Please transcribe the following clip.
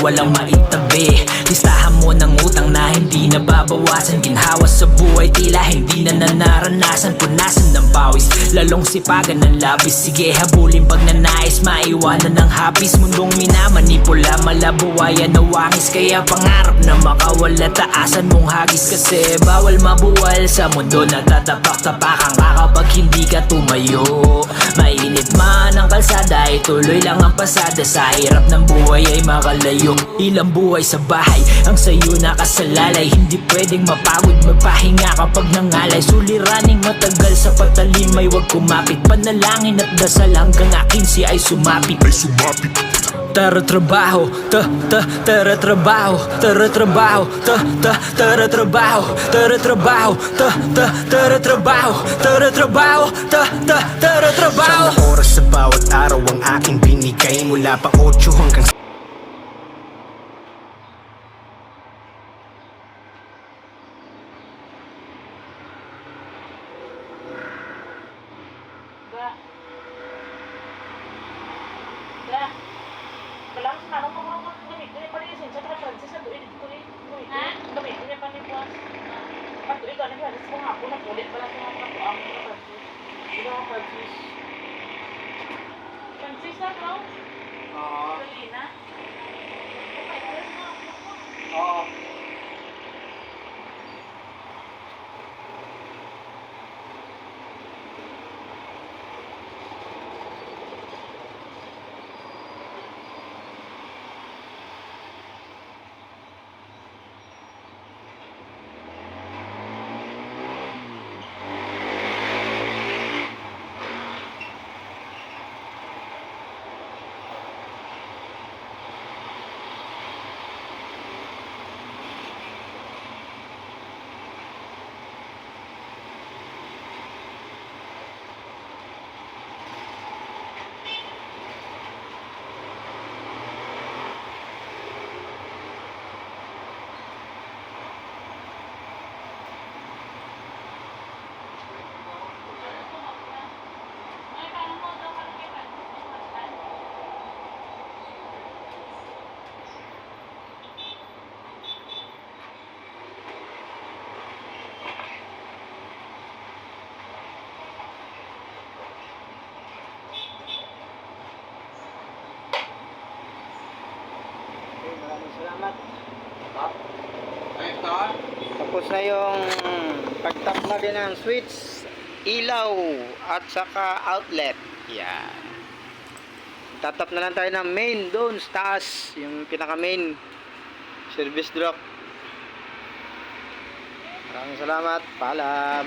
walang maitabi. Listahan mo ng utang na hindi nababawasan. Ginhawa sa buhay tila hindi na nanaranasan. Punasan ng pawis, lalong sipagan ng labis. Sige habulin pag nanais, maiwanan ng hapis. Mundong minamanipula, malabuhayan na wangis. Kaya pangarap na makawala, taasan mong hagis. Kasi bawal mabuwal sa mundo na tatapak-tapakan ka kapag hindi ka tumayo. Mainit man ang kalsada, ituloy lang ang pasada. Sa hirap ng buhay ay makalayo. Ilang buhay sa bahay ang sayo nakasalalay. Hindi pwedeng mapagod, magpahinga kapag nangalay. Suliraning matagal sa patalimay, wag kumapit. Panalangin at dasal hanggang akin si ay sumapit. Tara trabaho, tara trabaho, tara trabaho, tara trabaho, tara trabaho, tara trabaho, tara trabaho, tara trabaho. Siyang oras sa bawat araw ang aking binigay, mula pa 8 hanggang Malang sekarang ngomong gamit ko pa rin sa Francis sa duit ko rin. Gamit ko pa rin buwas. Pag duit ko na Francis mo hapon na kulit pala sa mga kapo ang Francis. Ito ang Francis. Francis na bro? Oo. Galina? Okay, alas mo. Oo. Salamat. Tapos na yung pagtap na din ng switch, ilaw at saka outlet. Yan. Tatap na lang tayo ng main doon sa taas, yung pinaka main service drop. Maraming salamat. Paalam.